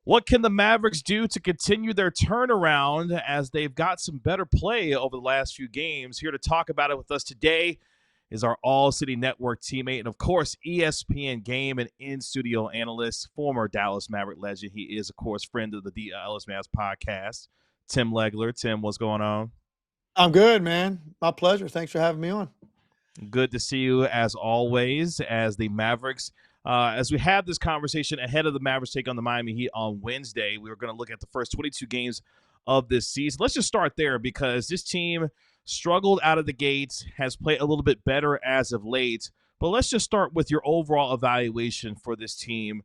What can the Mavericks do to continue their turnaround as they've got some better play over the last few games? Here to talk about it with us today is our All City Network teammate and, of course, ESPN game and in-studio analyst, former Dallas Maverick legend. He is, of course, friend of the Dallas Mavs podcast, Tim Legler. Tim, what's going on? I'm good, man. My pleasure. Thanks for having me on. Good to see you as always. As the Mavericks, as we have this conversation ahead of the Mavericks take on the Miami Heat on Wednesday, we were going to look at the first 22 games of this season. Let's just start there because this team struggled out of the gates, has played a little bit better as of late. But let's just start with your overall evaluation for this team.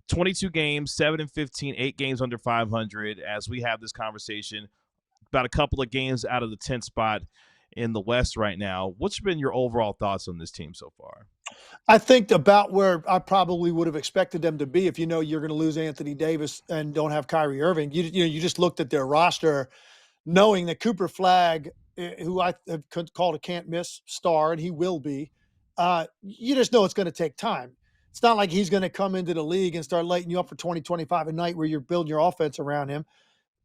22 games, 7-15, 8 games under 500 as we have this conversation. About a couple of games out of the 10th spot in the West right now. What's been your overall thoughts on this team so far? I think about where I probably would have expected them to be if you know you're going to lose Anthony Davis and don't have Kyrie Irving. You just looked at their roster knowing that Cooper Flagg, who I have called a can't-miss star, and he will be, you just know it's going to take time. It's not like he's going to come into the league and start lighting you up for 20, 25 a night where you're building your offense around him.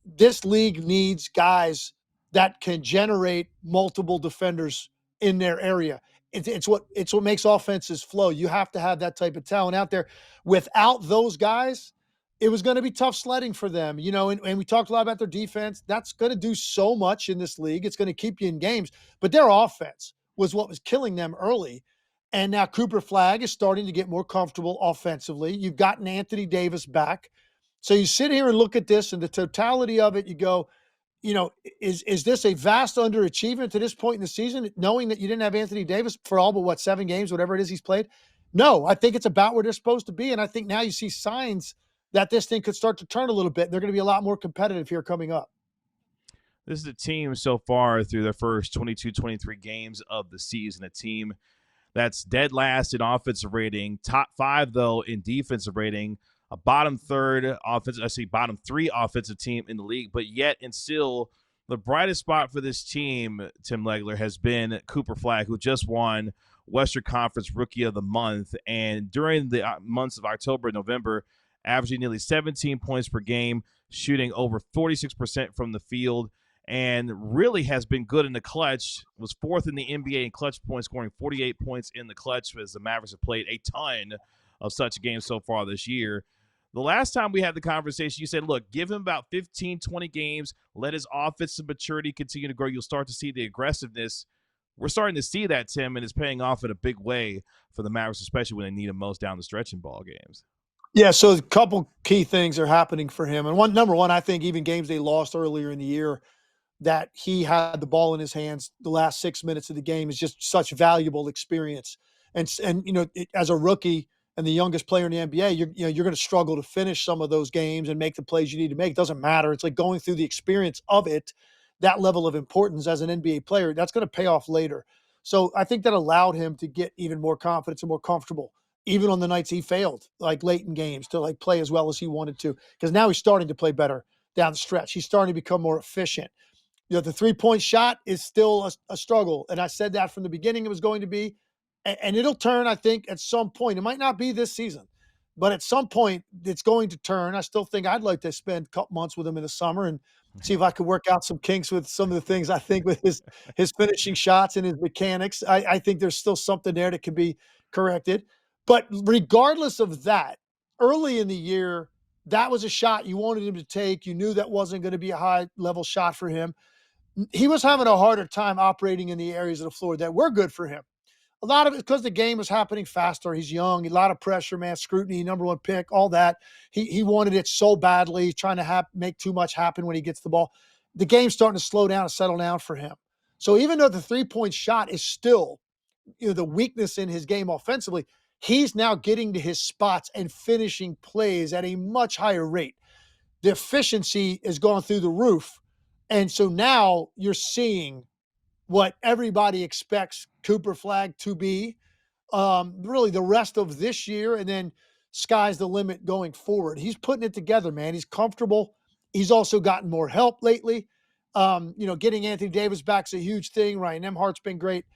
This league needs guys that can generate multiple defenders in their area. It's what makes offenses flow. You have to have that type of talent out there. Without those guys, it was going to be tough sledding for them. And we talked a lot about their defense. That's going to do so much in this league. It's going to keep you in games. But their offense was what was killing them early. And now Cooper Flagg is starting to get more comfortable offensively. You've gotten Anthony Davis back. So you sit here and look at this and the totality of it, you go, is this a vast underachievement to this point in the season, knowing that you didn't have Anthony Davis for all but 7 games, whatever it is he's played? No, I think it's about where they're supposed to be. And I think now you see signs that this thing could start to turn a little bit. They're going to be a lot more competitive here coming up. This is a team so far through their first 22, 23 games of the season, a team that's dead last in offensive rating, top 5, though, in defensive rating, a bottom 3 offensive team in the league, but yet and still the brightest spot for this team, Tim Legler, has been Cooper Flagg, who just won Western Conference Rookie of the Month, and during the months of October and November, averaging nearly 17 points per game, shooting over 46% from the field, and really has been good in the clutch. Was 4th in the NBA in clutch points, scoring 48 points in the clutch as the Mavericks have played a ton of such games so far this year. The last time we had the conversation, you said, look, give him about 15, 20 games, let his offensive maturity continue to grow. You'll start to see the aggressiveness. We're starting to see that, Tim, and it's paying off in a big way for the Mavericks, especially when they need him most down the stretch in ball games. Yeah, so a couple key things are happening for him. And number one, I think even games they lost earlier in the year, that he had the ball in his hands the last 6 minutes of the game is just such valuable experience. And as a rookie and the youngest player in the NBA, you're going to struggle to finish some of those games and make the plays you need to make. It doesn't matter. It's like going through the experience of it, that level of importance as an NBA player, that's going to pay off later. So I think that allowed him to get even more confidence and more comfortable, even on the nights he failed, like late in games, to play as well as he wanted to. Because now he's starting to play better down the stretch. He's starting to become more efficient. The 3-point shot is still a struggle. And I said that from the beginning it was going to be. And it'll turn, I think, at some point. It might not be this season, but at some point it's going to turn. I still think I'd like to spend a couple months with him in the summer and see if I could work out some kinks with some of the things I think with his finishing shots and his mechanics. I think there's still something there that can be corrected. But regardless of that, early in the year, that was a shot you wanted him to take. You knew that wasn't going to be a high-level shot for him. He was having a harder time operating in the areas of the floor that were good for him. A lot of it because the game was happening faster. He's young, a lot of pressure, man, scrutiny, number 1 pick, all that. He wanted it so badly, trying to make too much happen when he gets the ball. The game's starting to slow down and settle down for him. So even though the 3-point shot is still the weakness in his game offensively, he's now getting to his spots and finishing plays at a much higher rate. The efficiency has gone through the roof. And so now you're seeing what everybody expects Cooper Flagg to be, really the rest of this year, and then sky's the limit going forward. He's putting it together, man. He's comfortable. He's also gotten more help lately. Getting Anthony Davis back is a huge thing. Ryan Nembhard's been great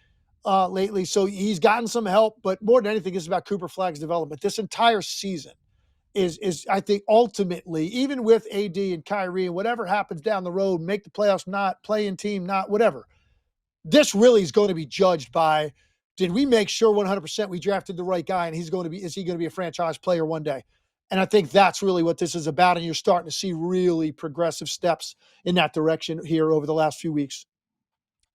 lately. So he's gotten some help, but more than anything, it's about Cooper Flagg's development. This entire season is I think ultimately, even with AD and Kyrie and whatever happens down the road, make the playoffs, not playing team, not whatever. This really is going to be judged by, did we make sure 100% we drafted the right guy, and is he going to be a franchise player one day? And I think that's really what this is about. And you're starting to see really progressive steps in that direction here over the last few weeks.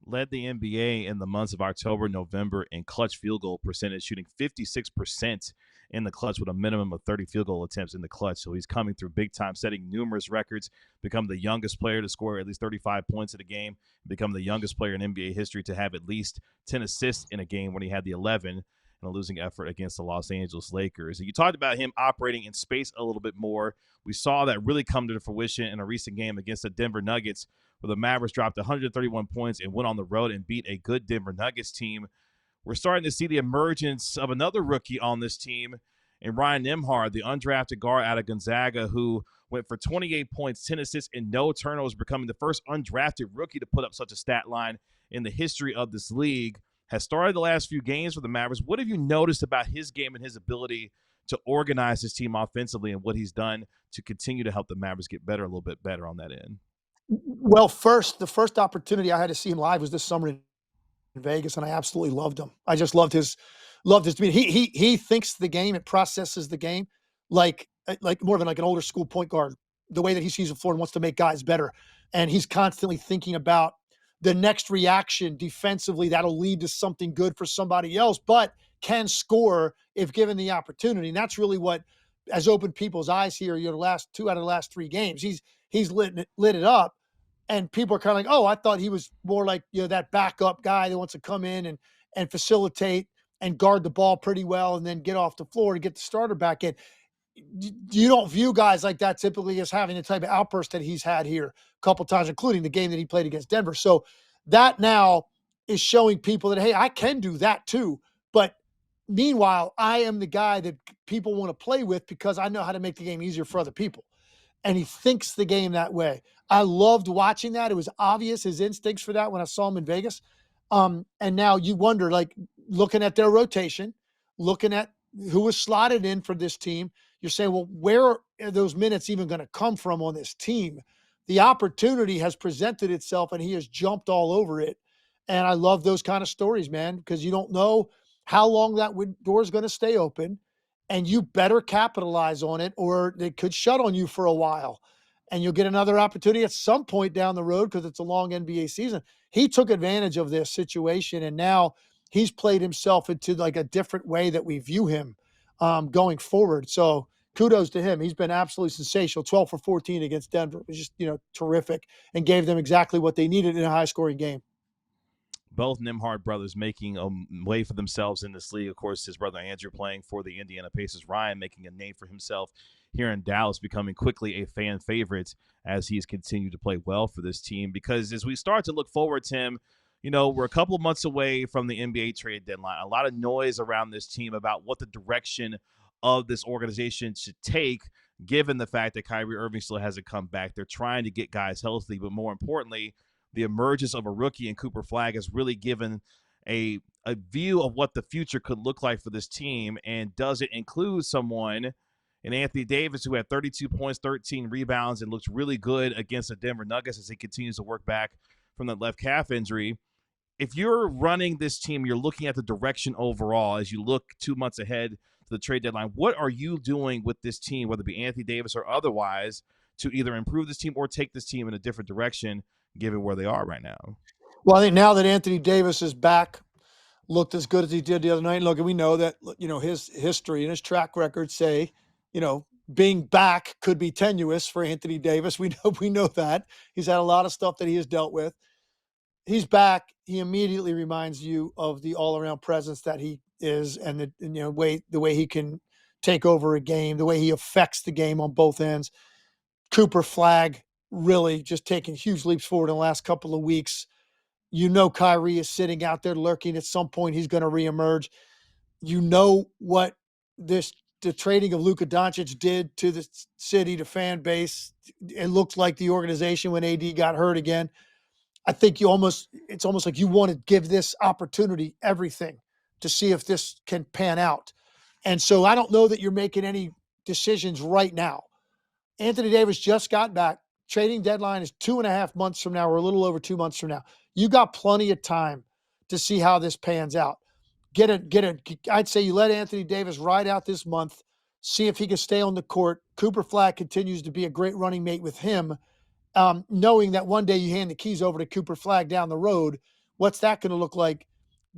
Led the NBA in the months of October, November in clutch field goal percentage, shooting 56% in the clutch with a minimum of 30 field goal attempts in the clutch. So he's coming through big time, setting numerous records, become the youngest player to score at least 35 points in a game, become the youngest player in NBA history to have at least 10 assists in a game when he had the 11 in a losing effort against the Los Angeles Lakers. And you talked about him operating in space a little bit more. We saw that really come to fruition in a recent game against the Denver Nuggets, where the Mavericks dropped 131 points and went on the road and beat a good Denver Nuggets team. We're starting to see the emergence of another rookie on this team, and Ryan Nembhard, the undrafted guard out of Gonzaga, who went for 28 points, 10 assists, and no turnovers, becoming the first undrafted rookie to put up such a stat line in the history of this league. Has started the last few games for the Mavericks. What have you noticed about his game and his ability to organize his team offensively, and what he's done to continue to help the Mavericks get better, a little bit better on that end? Well, the first opportunity I had to see him live was this summer in Vegas, and I absolutely loved him. I just loved his demeanor. He thinks the game and processes the game like more of like an older school point guard. The way that he sees the floor and wants to make guys better, and he's constantly thinking about the next reaction defensively that'll lead to something good for somebody else, but can score if given the opportunity. And that's really what has opened people's eyes here. The last 2 out of the last 3 games, he's lit it up. And people are kind of like, oh, I thought he was more like, that backup guy that wants to come in and facilitate and guard the ball pretty well and then get off the floor to get the starter back in. You don't view guys like that typically as having the type of outburst that he's had here a couple times, including the game that he played against Denver. So that now is showing people that, hey, I can do that too. But meanwhile, I am the guy that people want to play with because I know how to make the game easier for other people. And he thinks the game that way. I loved watching that. It was obvious his instincts for that when I saw him in Vegas. And now you wonder, like, looking at their rotation, looking at who was slotted in for this team, you're saying, well, where are those minutes even going to come from on this team? The opportunity has presented itself, and he has jumped all over it. And I love those kind of stories, man, because you don't know how long that door is going to stay open, and you better capitalize on it, or they could shut on you for a while. And you'll get another opportunity at some point down the road because it's a long NBA season. He took advantage of this situation, and now he's played himself into like a different way that we view him going forward. So kudos to him. He's been absolutely sensational. 12 for 14 against Denver. It was just, terrific, and gave them exactly what they needed in a high-scoring game. Both Nembhard brothers making a way for themselves in this league. Of course, his brother Andrew playing for the Indiana Pacers. Ryan making a name for himself here in Dallas, becoming quickly a fan favorite as he's continued to play well for this team. Because as we start to look forward to him, we're a couple of months away from the NBA trade deadline. A lot of noise around this team about what the direction of this organization should take, given the fact that Kyrie Irving still hasn't come back. They're trying to get guys healthy, but more importantly, the emergence of a rookie in Cooper Flagg has really given a view of what the future could look like for this team. And does it include someone in Anthony Davis, who had 32 points, 13 rebounds, and looks really good against the Denver Nuggets as he continues to work back from that left calf injury? If you're running this team, you're looking at the direction overall as you look 2 months ahead to the trade deadline. What are you doing with this team, whether it be Anthony Davis or otherwise, to either improve this team or take this team in a different direction, given where they are right now? Well, I think now that Anthony Davis is back, looked as good as he did the other night. Look, and we know that, his history and his track record say, being back could be tenuous for Anthony Davis. We know that. He's had a lot of stuff that he has dealt with. He's back. He immediately reminds you of the all-around presence that he is, and the way he can take over a game, the way he affects the game on both ends. Cooper Flagg really just taking huge leaps forward in the last couple of weeks. Kyrie is sitting out there lurking. At some point, he's going to reemerge. What the trading of Luka Doncic did to the city, to fan base. It looked like the organization when AD got hurt again. I think it's almost like you want to give this opportunity everything to see if this can pan out. And so I don't know that you're making any decisions right now. Anthony Davis just got back. Trading deadline is 2.5 months from now, or a little over 2 months from now. You got plenty of time to see how this pans out. I'd say you let Anthony Davis ride out this month, see if he can stay on the court. Cooper Flagg continues to be a great running mate with him, knowing that one day you hand the keys over to Cooper Flagg down the road. What's that going to look like?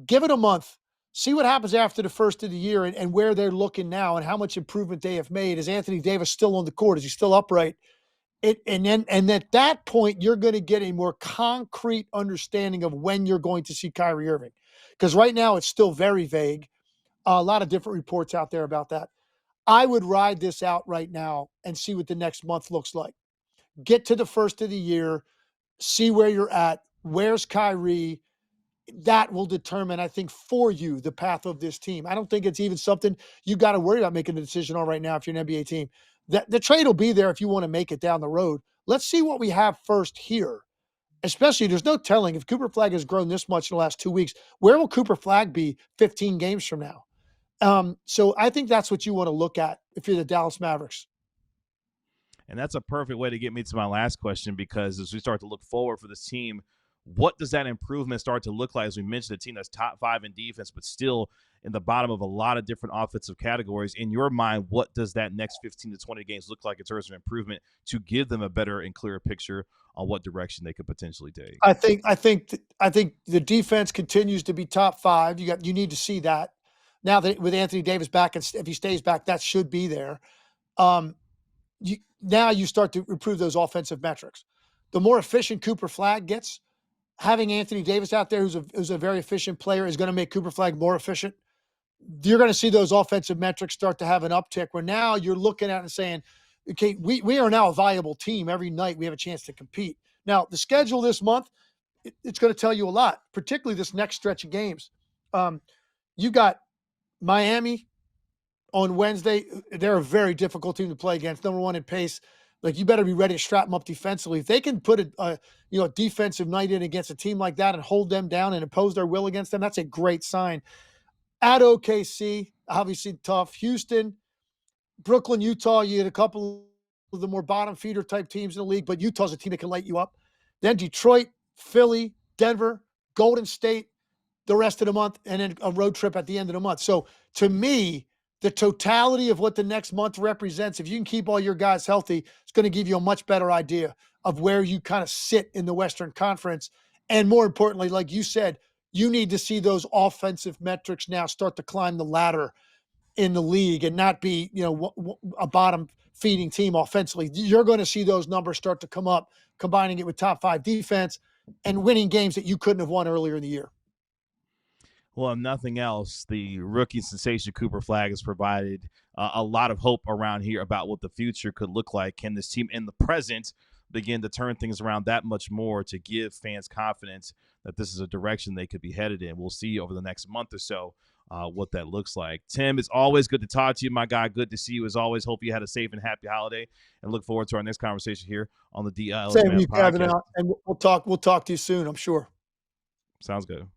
Give it a month. See what happens after the first of the year and where they're looking now and how much improvement they have made. Is Anthony Davis still on the court? Is he still upright? And at that point, you're going to get a more concrete understanding of when you're going to see Kyrie Irving. Because right now it's still very vague. A lot of different reports out there about that. I would ride this out right now and see what the next month looks like. Get to the first of the year, see where you're at. Where's Kyrie? That will determine, I think, for you, the path of this team. I don't think it's even something you got to worry about making a decision on right now if you're an NBA team. The trade will be there if you want to make it down the road. Let's see what we have first here. Especially, there's no telling if Cooper Flagg has grown this much in the last 2 weeks. Where will Cooper Flagg be 15 games from now? So I think that's what you want to look at if you're the Dallas Mavericks. And that's a perfect way to get me to my last question, because as we start to look forward for this team, what does that improvement start to look like? As we mentioned, a team that's top 5 in defense, but still in the bottom of a lot of different offensive categories. In your mind, what does that next 15 to 20 games look like in terms of improvement to give them a better and clearer picture on what direction they could potentially take? I think the defense continues to be top 5. You need to see that. Now that with Anthony Davis back, and if he stays back, that should be there. Now you start to improve those offensive metrics. The more efficient Cooper Flagg gets, having Anthony Davis out there, who's a very efficient player, is going to make Cooper Flagg more efficient. You're going to see those offensive metrics start to have an uptick where now you're looking at it and saying, okay, we are now a viable team. Every night we have a chance to compete. Now, the schedule this month, it's going to tell you a lot, particularly this next stretch of games. You got Miami on Wednesday. They're a very difficult team to play against. Number 1 in pace. Like, you better be ready to strap them up defensively. If they can put a defensive night in against a team like that and hold them down and impose their will against them, that's a great sign. At OKC, obviously tough. Houston, Brooklyn, Utah, you had a couple of the more bottom feeder type teams in the league, but Utah's a team that can light you up. Then Detroit, Philly, Denver, Golden State, the rest of the month, and then a road trip at the end of the month. So to me, the totality of what the next month represents, if you can keep all your guys healthy, it's going to give you a much better idea of where you kind of sit in the Western Conference. And more importantly, like you said, you need to see those offensive metrics now start to climb the ladder in the league and not be, a bottom feeding team offensively. You're going to see those numbers start to come up, combining it with top 5 defense and winning games that you couldn't have won earlier in the year. Well, if nothing else, the rookie sensation Cooper Flagg has provided a lot of hope around here about what the future could look like. Can this team in the present begin to turn things around that much more to give fans confidence that this is a direction they could be headed in? We'll see over the next month or so what that looks like. Tim, it's always good to talk to you, my guy. Good to see you as always. Hope you had a safe and happy holiday, and look forward to our next conversation here on the DLS Same Fans you, Kevin, podcast. and we'll talk to you soon, I'm sure. Sounds good.